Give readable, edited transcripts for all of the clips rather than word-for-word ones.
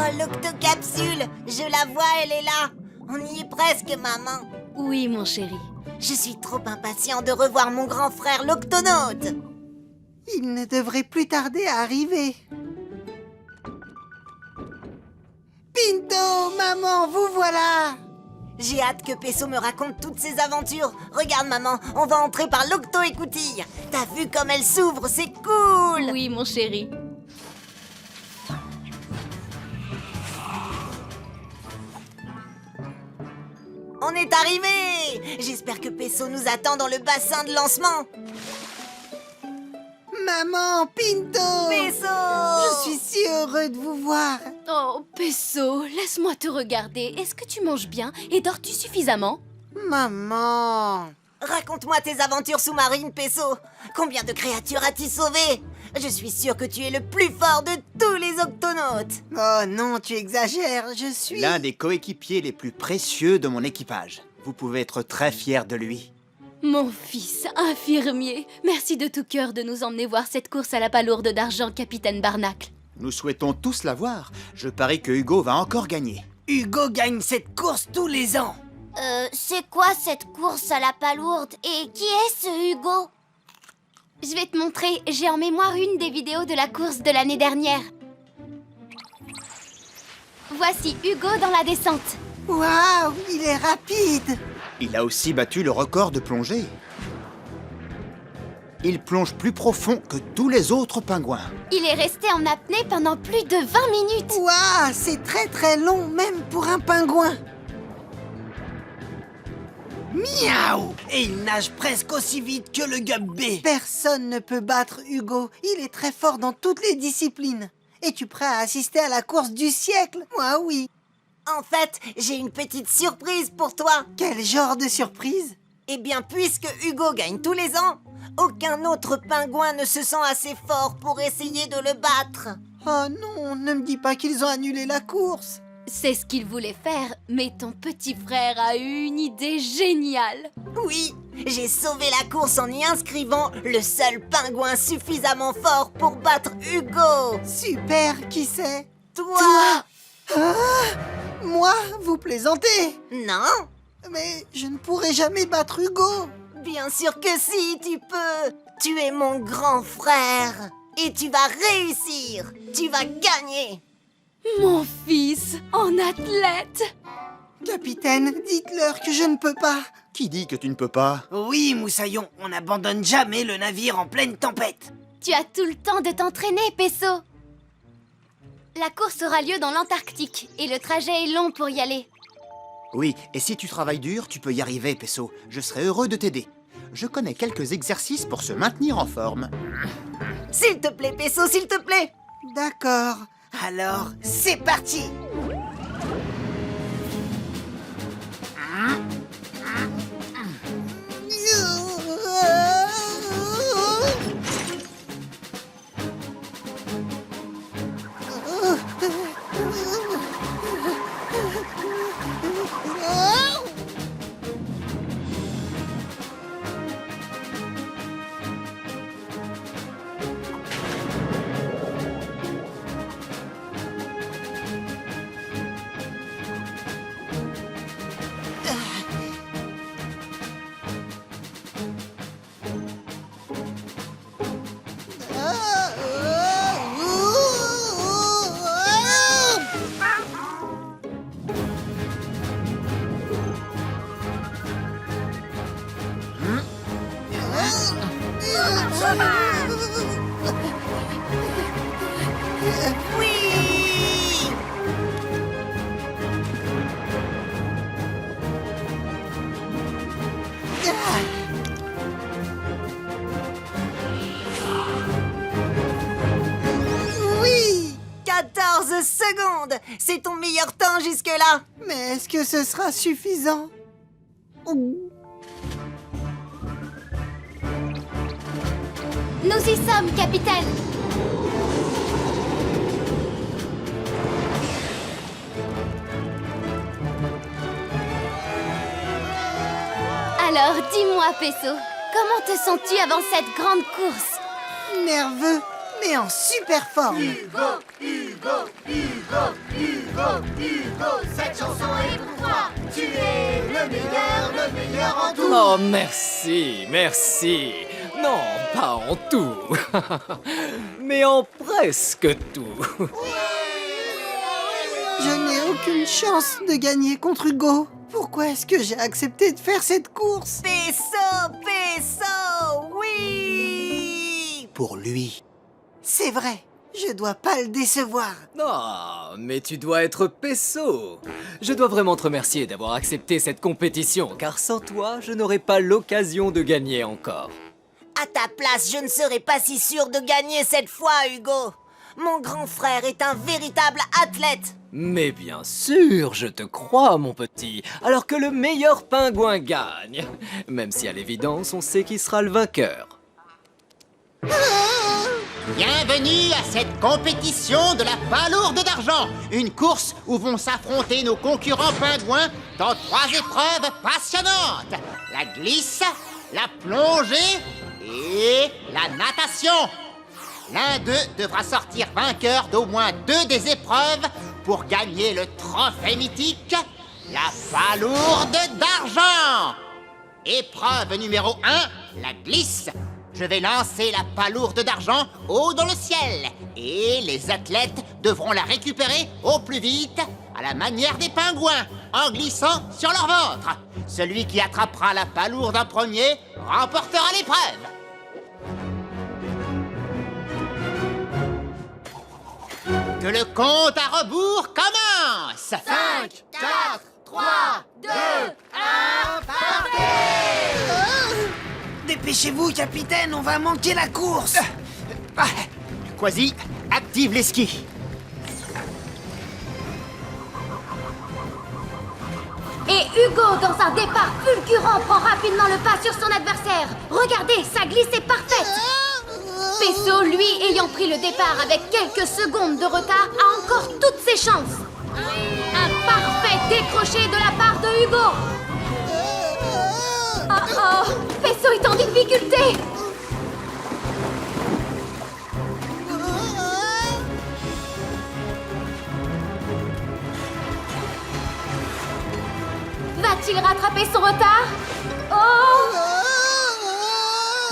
Oh, l'octocapsule! Je la vois, elle est là! On y est presque, maman! Oui, mon chéri. Je suis trop impatient de revoir mon grand frère, l'octonaute! Il ne devrait plus tarder à arriver. Pinto, maman, vous voilà! J'ai hâte que Pesso me raconte toutes ses aventures. Regarde, maman, on va entrer par l'octo-écoutille. T'as vu comme elle s'ouvre, c'est cool! Oui, mon chéri. On est arrivé! J'espère que Pesso nous attend dans le bassin de lancement. Maman, Pinto! Pesso! Je suis si heureux de vous voir. Oh, Pesso, laisse-moi te regarder. Est-ce que tu manges bien et dors-tu suffisamment? Maman! Raconte-moi tes aventures sous-marines, Pesso. Combien de créatures as-tu sauvé? Je suis sûre que tu es le plus fort de tous les octonautes. Oh non, tu exagères, je suis... L'un des coéquipiers les plus précieux de mon équipage. Vous pouvez être très fier de lui. Mon fils, infirmier, merci de tout cœur de nous emmener voir cette course à la palourde d'argent, capitaine Barnacle. Nous souhaitons tous la voir. Je parie que Hugo va encore gagner. Hugo gagne cette course tous les ans. C'est quoi cette course à la palourde? Et qui est ce Hugo? Je vais te montrer, j'ai en mémoire une des vidéos de la course de l'année dernière. Voici Hugo dans la descente. Waouh, il est rapide. Il a aussi battu le record de plongée. Il plonge plus profond que tous les autres pingouins. Il est resté en apnée pendant plus de 20 minutes. Waouh, c'est très très long, même pour un pingouin. Miaou! Et il nage presque aussi vite que le gup B. Personne ne peut battre Hugo. Il est très fort dans toutes les disciplines. Es-tu prêt à assister à la course du siècle? Moi, oui. En fait, j'ai une petite surprise pour toi. Quel genre de surprise? Eh bien, puisque Hugo gagne tous les ans, aucun autre pingouin ne se sent assez fort pour essayer de le battre. Oh non, ne me dis pas qu'ils ont annulé la course. C'est ce qu'il voulait faire, mais ton petit frère a eu une idée géniale. Oui, j'ai sauvé la course en y inscrivant le seul pingouin suffisamment fort pour battre Hugo. Super, qui c'est? Toi! Ah, moi, vous plaisantez? Non? Mais je ne pourrai jamais battre Hugo. Bien sûr que si, tu peux. Tu es mon grand frère. Et tu vas réussir. Tu vas gagner. Mon fils, en athlète. Capitaine, dites-leur que je ne peux pas. Qui dit que tu ne peux pas? Oui, Moussaillon, on n'abandonne jamais le navire en pleine tempête. Tu as tout le temps de t'entraîner, Pesso. La course aura lieu dans l'Antarctique et le trajet est long pour y aller. Oui, et si tu travailles dur, tu peux y arriver, Pesso. Je serai heureux de t'aider. Je connais quelques exercices pour se maintenir en forme. S'il te plaît, Pesso, s'il te plaît. D'accord, alors c'est parti. Oui! Oui! 14 secondes! C'est ton meilleur temps jusque-là! Mais est-ce que ce sera suffisant? Nous y sommes, capitaine. Alors, dis-moi, Pesso, comment te sens-tu avant cette grande course? Nerveux, mais en super forme. Hugo, Hugo, Hugo, Hugo. meilleur en tout. Oh, merci, merci. Non, pas en tout, mais en presque tout. Je n'ai aucune chance de gagner contre Hugo. Pourquoi est-ce que j'ai accepté de faire cette course? Peso, oui! Pour lui. C'est vrai, je dois pas le décevoir. Non, mais tu dois être Peso. Je dois vraiment te remercier d'avoir accepté cette compétition, car sans toi, je n'aurais pas l'occasion de gagner encore. À ta place, je ne serais pas si sûr de gagner cette fois, Hugo. Mon grand frère est un véritable athlète. Mais bien sûr, je te crois, mon petit, alors que le meilleur pingouin gagne. Même si à l'évidence, on sait qui sera le vainqueur. Bienvenue à cette compétition de la palourde d'argent. Une course où vont s'affronter nos concurrents pingouins dans 3 épreuves passionnantes. La glisse, la plongée et la natation. L'un d'eux devra sortir vainqueur d'au moins 2 des épreuves pour gagner le trophée mythique, la palourde d'argent. Épreuve numéro 1, la glisse. Je vais lancer la palourde d'argent haut dans le ciel et les athlètes devront la récupérer au plus vite à la manière des pingouins en glissant sur leur ventre. Celui qui attrapera la palourde en premier remportera l'épreuve. Que le compte à rebours commence. 5, 4, 3, 2, 1, partez! Dépêchez-vous, capitaine, on va manquer la course. Quasi, active les skis. Et Hugo, dans un départ fulgurant, prend rapidement le pas sur son adversaire. Regardez, sa glisse est parfaite. Peso, lui, ayant pris le départ avec quelques secondes de retard, a encore toutes ses chances. Un parfait décroché de la part de Hugo. Oh, Peso est en difficulté. Va-t-il rattraper son retard? Oh!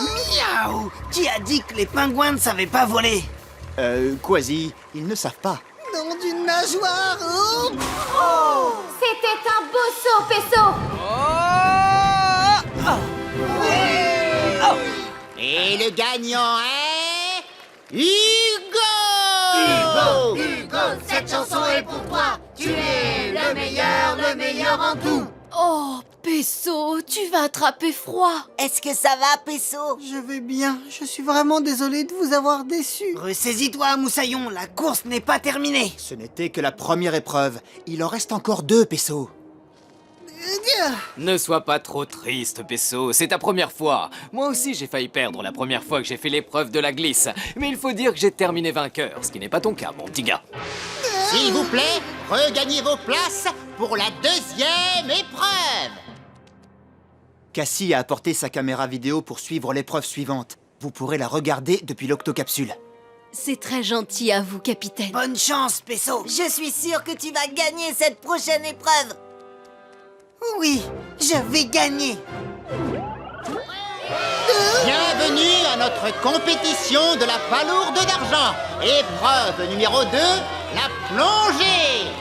Miaou! Qui a dit que les pingouins ne savaient pas voler? Quasi, ils ne savent pas. Nom d'une nageoire! C'était un beau saut, Peso. Et le gagnant est... Hugo! Hugo, cette chanson est pour toi. Tu es le meilleur en tout. Oh, Peso, tu vas attraper froid. Est-ce que ça va, Peso? Je vais bien, je suis vraiment désolé de vous avoir déçu. Ressaisis-toi, Moussaillon, la course n'est pas terminée. Ce n'était que la première épreuve. Il en reste encore 2, Peso. Ne sois pas trop triste, Peso, c'est ta première fois. Moi aussi, j'ai failli perdre la première fois que j'ai fait l'épreuve de la glisse. Mais il faut dire que j'ai terminé vainqueur, ce qui n'est pas ton cas, mon petit gars. S'il vous plaît, regagnez vos places pour la 2e épreuve. Cassie a apporté sa caméra vidéo pour suivre l'épreuve suivante. Vous pourrez la regarder depuis l'octocapsule. C'est très gentil à vous, capitaine. Bonne chance, Peso. Je suis sûre que tu vas gagner cette prochaine épreuve. Oui, je vais gagner. Bienvenue à notre compétition de la palourde d'argent. Épreuve numéro 2, la plongée.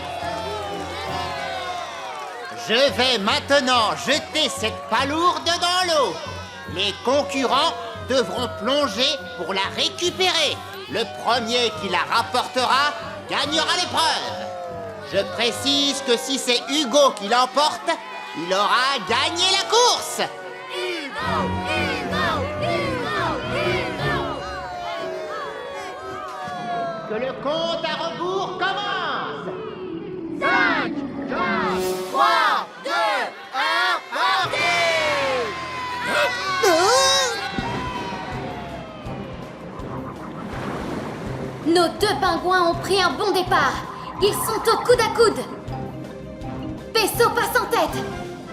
Je vais maintenant jeter cette palourde dans l'eau. Les concurrents devront plonger pour la récupérer. Le premier qui la rapportera gagnera l'épreuve. Je précise que si c'est Hugo qui l'emporte, il aura gagné la course. Que le compte à rebours commence. 5, 4, 3, 2, 1, partez! Nos 2 pingouins ont pris un bon départ. Ils sont au coude à coude. Peso passe en tête.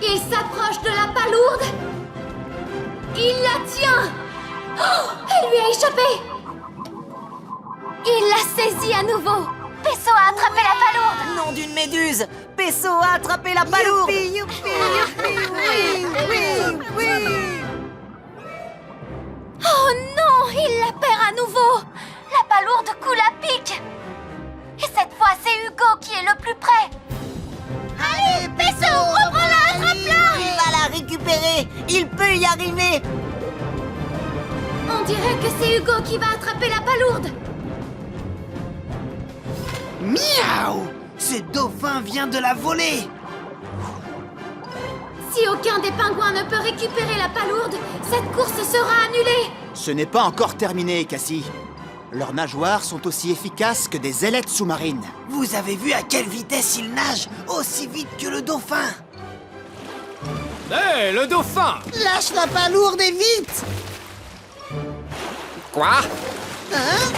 Il s'approche de la palourde. Il la tient. Oh, elle lui a échappé. Il l'a saisie à nouveau. Peso Pesso a attrapé la palourde. Nom d'une méduse, Pesso a attrapé la palourde. Youpi, youpi, youpi, oui, oui, oui. Oh non, il la perd à nouveau. La palourde coule à pic. Et cette fois, c'est Hugo qui est le plus près. Allez, Pesso, reprends-la, attrape-la. Il va la récupérer. Il peut y arriver. On dirait que c'est Hugo qui va attraper la palourde. Miaou! Ce dauphin vient de la voler. Si aucun des pingouins ne peut récupérer la palourde, cette course sera annulée. Ce n'est pas encore terminé, Cassie. Leurs nageoires sont aussi efficaces que des ailettes sous-marines. Vous avez vu à quelle vitesse il nage? Aussi vite que le dauphin. Hé, le dauphin! Lâche la palourde et vite! Quoi? Hein?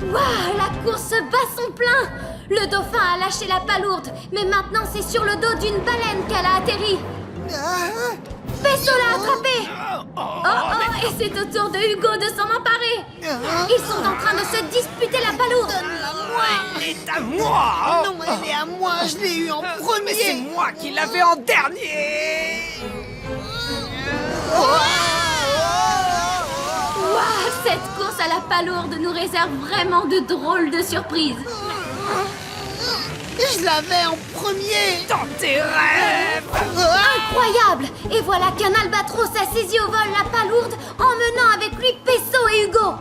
Waouh, la course bat son plein. Le dauphin a lâché la palourde, mais maintenant c'est sur le dos d'une baleine qu'elle a atterri. Ah, Pesso l'a attrapée. Oh, et c'est au tour de Hugo de s'en emparer. Ils sont en train de se disputer la palourde. elle est à moi! Non, elle est à moi, je l'ai eu en premier! Mais c'est moi qui l'avais en dernier! Waouh, cette course à la palourde nous réserve vraiment de drôles de surprises. Je l'avais en premier! Dans tes rêves! Incroyable! Et voilà qu'un albatros a saisi au vol la palourde, emmenant avec lui Pesso et Hugo.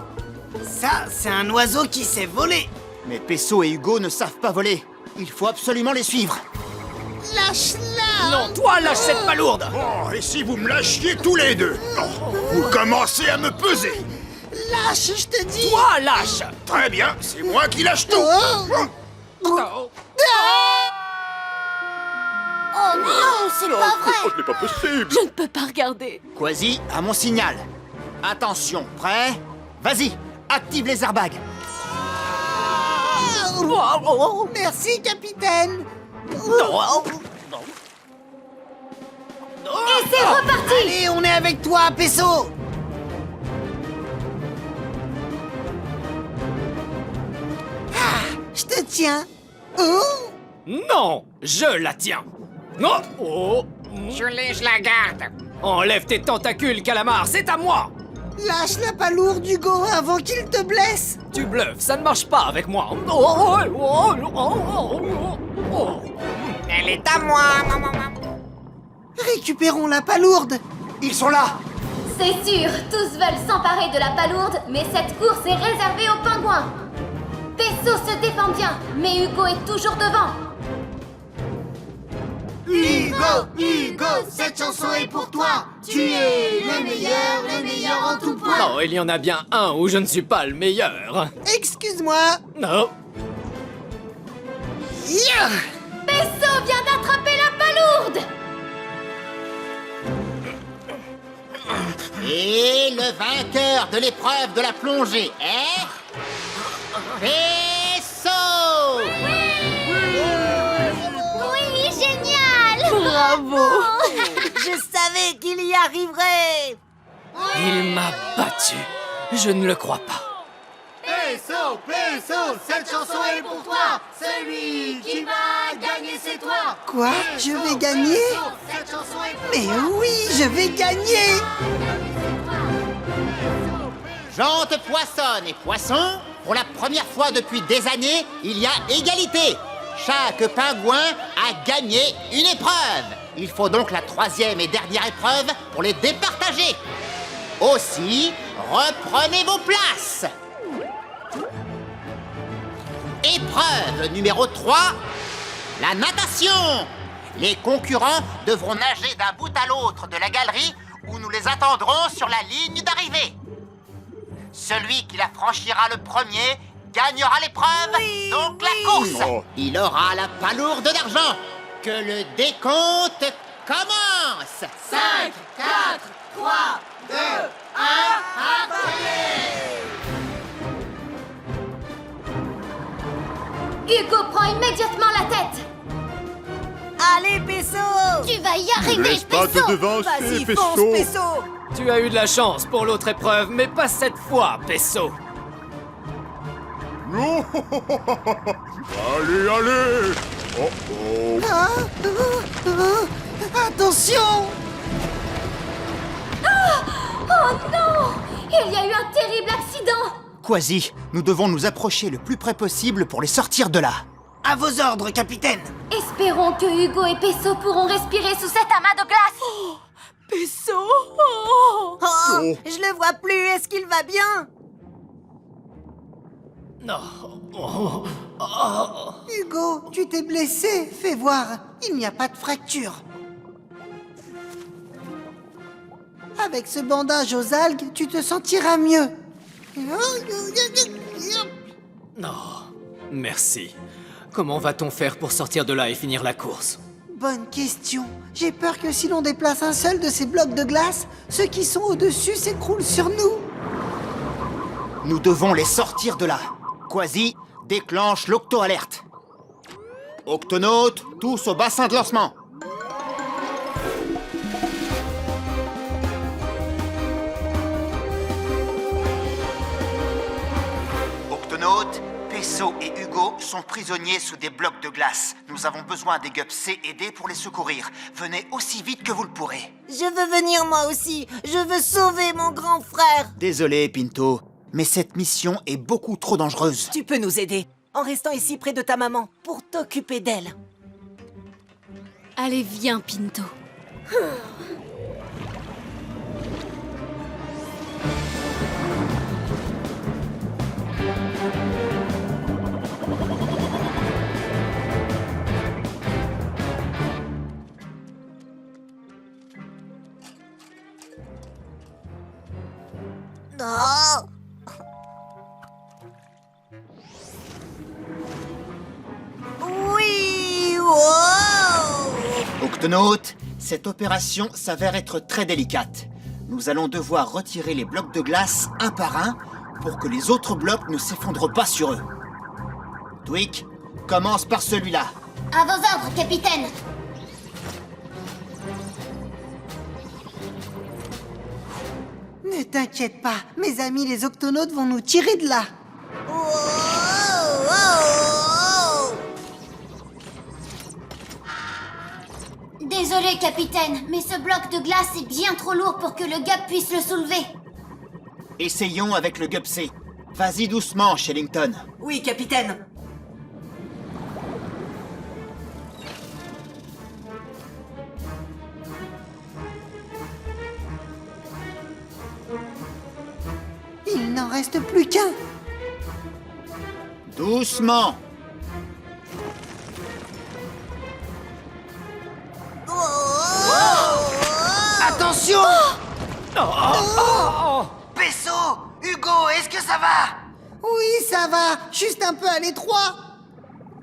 Ça, c'est un oiseau qui sait voler! Mais Pesso et Hugo ne savent pas voler. Il faut absolument les suivre. Lâche-la! Non, toi, lâche cette palourde! Oh, et si vous me lâchiez tous les deux? Oh, vous commencez à me peser. Lâche, je te dis! Toi, lâche! Très bien, c'est moi qui lâche tout. Oh, Oh non, c'est pas vrai. Oh, ce n'est pas possible. Je ne peux pas regarder. Quasi, à mon signal. Attention, prêt? Vas-y, active les airbags. Merci, capitaine! Et c'est reparti! Allez, on est avec toi, Pesso! Ah, je te tiens! Oh! Non, je la tiens. Non. Oh. Je la garde. Enlève tes tentacules, calamar, c'est à moi. Lâche la palourde, Hugo, avant qu'il te blesse! Tu bluffes, ça ne marche pas avec moi. Oh, oh, oh, oh, oh. Elle est à moi. Récupérons la palourde! Ils sont là. C'est sûr, tous veulent s'emparer de la palourde, mais cette course est réservée aux pingouins. Pesso se défend bien, mais Hugo est toujours devant. Hugo, Hugo, cette chanson est pour toi! Tu es le meilleur en tout point! Non, il y en a bien un où je ne suis pas le meilleur. Excuse-moi! Non. Yeah! Pesso vient d'attraper la palourde. Et le vainqueur de l'épreuve de la plongée est... Pesso! Oui, génial. Bravo. Je savais qu'il y arriverait. Il m'a battu. Je ne le crois pas. Pesso, Pesso, cette chanson est pour toi! Celui qui va gagner, c'est toi! Quoi? Je vais gagner? Mais oui, je vais gagner! Jantes poissonne et poisson, pour la première fois depuis des années, il y a égalité. Chaque pingouin a gagné une épreuve. Il faut donc la troisième et dernière épreuve pour les départager. Aussi, reprenez vos places. Épreuve numéro 3, la natation. Les concurrents devront nager d'un bout à l'autre de la galerie où nous les attendrons sur la ligne d'arrivée. Celui qui la franchira le premier gagnera l'épreuve, donc la course. Oh. Il aura la palourde d'argent. Que le décompte commence. 5, 4, 3, 2, 1, Hugo prend immédiatement la tête. Allez, Pesso. Tu vas y Ne arriver, laisse pas te Pesso. devancer, Vas-y, Pesso. fonce, Pesso. Tu as eu de la chance pour l'autre épreuve, mais pas cette fois, Pesso. Non. Allez, allez. Oh, oh. Ah, attention! Oh non! Il y a eu un terrible accident! Quasi, nous devons nous approcher le plus près possible pour les sortir de là. À vos ordres, capitaine! Espérons que Hugo et Pesso pourront respirer sous cet amas de glace! Pesso oh, je le vois plus, est-ce qu'il va bien? Non. Hugo, tu t'es blessé, fais voir, il n'y a pas de fracture. Avec ce bandage aux algues, tu te sentiras mieux. Non. Merci. Comment va-t-on faire pour sortir de là et finir la course? Bonne question. J'ai peur que si l'on déplace un seul de ces blocs de glace, ceux qui sont au-dessus s'écroulent sur nous. Nous devons les sortir de là. Quasi, déclenche l'octo-alerte. Octonautes, tous au bassin de lancement. Octonautes, Pesso et Hugo sont prisonniers sous des blocs de glace. Nous avons besoin des gups C et D pour les secourir. Venez aussi vite que vous le pourrez. Je veux venir moi aussi, je veux sauver mon grand frère. Désolé, Pinto, mais cette mission est beaucoup trop dangereuse. Tu peux nous aider, en restant ici près de ta maman, pour t'occuper d'elle. Allez, viens, Pinto. Non. Oui, wow. Octonautes, cette opération s'avère être très délicate. Nous allons devoir retirer les blocs de glace un par un pour que les autres blocs ne s'effondrent pas sur eux. Tweak, commence par celui-là. À vos ordres, capitaine. Ne t'inquiète pas, mes amis les octonautes vont nous tirer de là. Désolé, capitaine, mais ce bloc de glace est bien trop lourd pour que le gup puisse le soulever. Essayons avec le gup C. Vas-y doucement, Shellington. Oui, capitaine. Il n'en reste plus qu'un. Doucement. Attention! Pesso, Hugo, est-ce que ça va? Oui, ça va, juste un peu à l'étroit.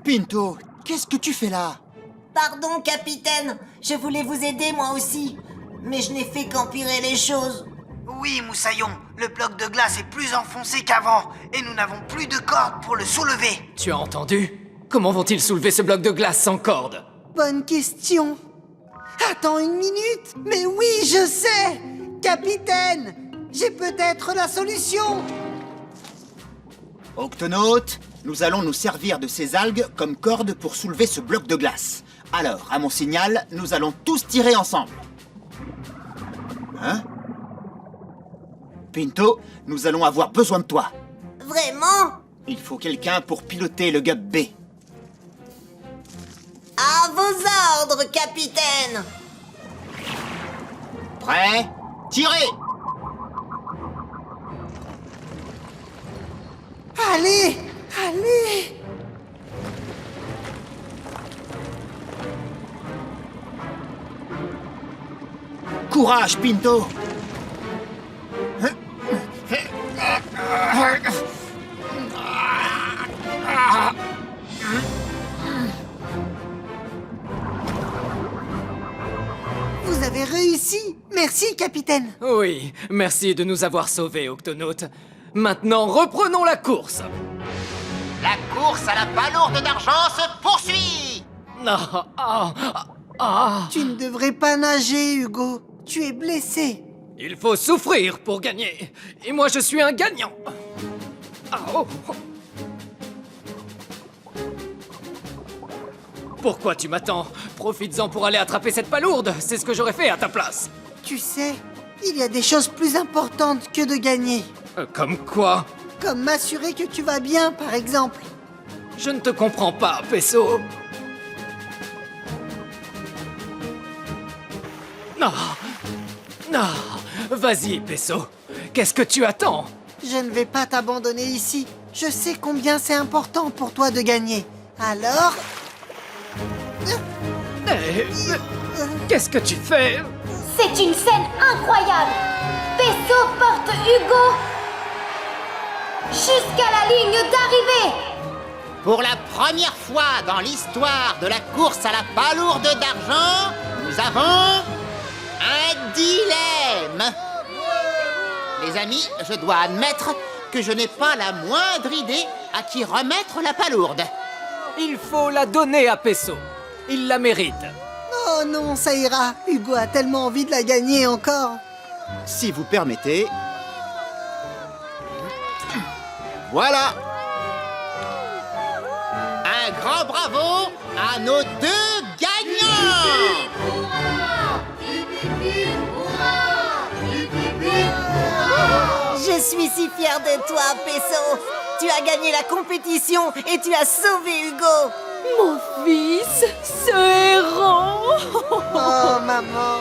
Pinto, qu'est-ce que tu fais là? Pardon, capitaine, je voulais vous aider moi aussi, mais je n'ai fait qu'empirer les choses. Oui, Moussaillon, le bloc de glace est plus enfoncé qu'avant, et nous n'avons plus de corde pour le soulever. Tu as entendu? Comment vont-ils soulever ce bloc de glace sans corde? Bonne question. Attends une minute. Mais oui, je sais. Capitaine, j'ai peut-être la solution. Octonautes, nous allons nous servir de ces algues comme corde pour soulever ce bloc de glace. Alors, à mon signal, nous allons tous tirer ensemble. Hein? Pinto, nous allons avoir besoin de toi. Vraiment? Il faut quelqu'un pour piloter le gup B. À vos ordres, capitaine. Prêt? Tirez! Allez, allez. Courage, Pinto! Vous avez réussi. Merci, capitaine. Oui, merci de nous avoir sauvés, Octonautes. Maintenant, reprenons la course. La course à la palourde d'argent se poursuit! Ah. Tu ne devrais pas nager, Hugo. Tu es blessé. Il faut souffrir pour gagner. Et moi, je suis un gagnant. Ah, oh. Pourquoi tu m'attends? Profites-en pour aller attraper cette palourde. C'est ce que j'aurais fait à ta place. Tu sais, il y a des choses plus importantes que de gagner. Comme quoi? Comme m'assurer que tu vas bien, par exemple. Je ne te comprends pas, Peso. Non. Non. Vas-y, Peso. Qu'est-ce que tu attends? Je ne vais pas t'abandonner ici. Je sais combien c'est important pour toi de gagner. Alors... Qu'est-ce que tu fais? C'est une scène incroyable. Peso porte Hugo jusqu'à la ligne d'arrivée. Pour la première fois dans l'histoire de la course à la palourde d'argent, nous avons un dilemme. Les amis, je dois admettre que je n'ai pas la moindre idée à qui remettre la palourde. Il faut la donner à Peso. Il la mérite. Oh non, ça ira. Hugo a tellement envie de la gagner encore. Si vous permettez... Voilà. Un grand bravo à nos deux gagnants. Je suis si fière de toi, Peso. Tu as gagné la compétition et tu as sauvé Hugo. Mon fils, ce héros. Oh, maman.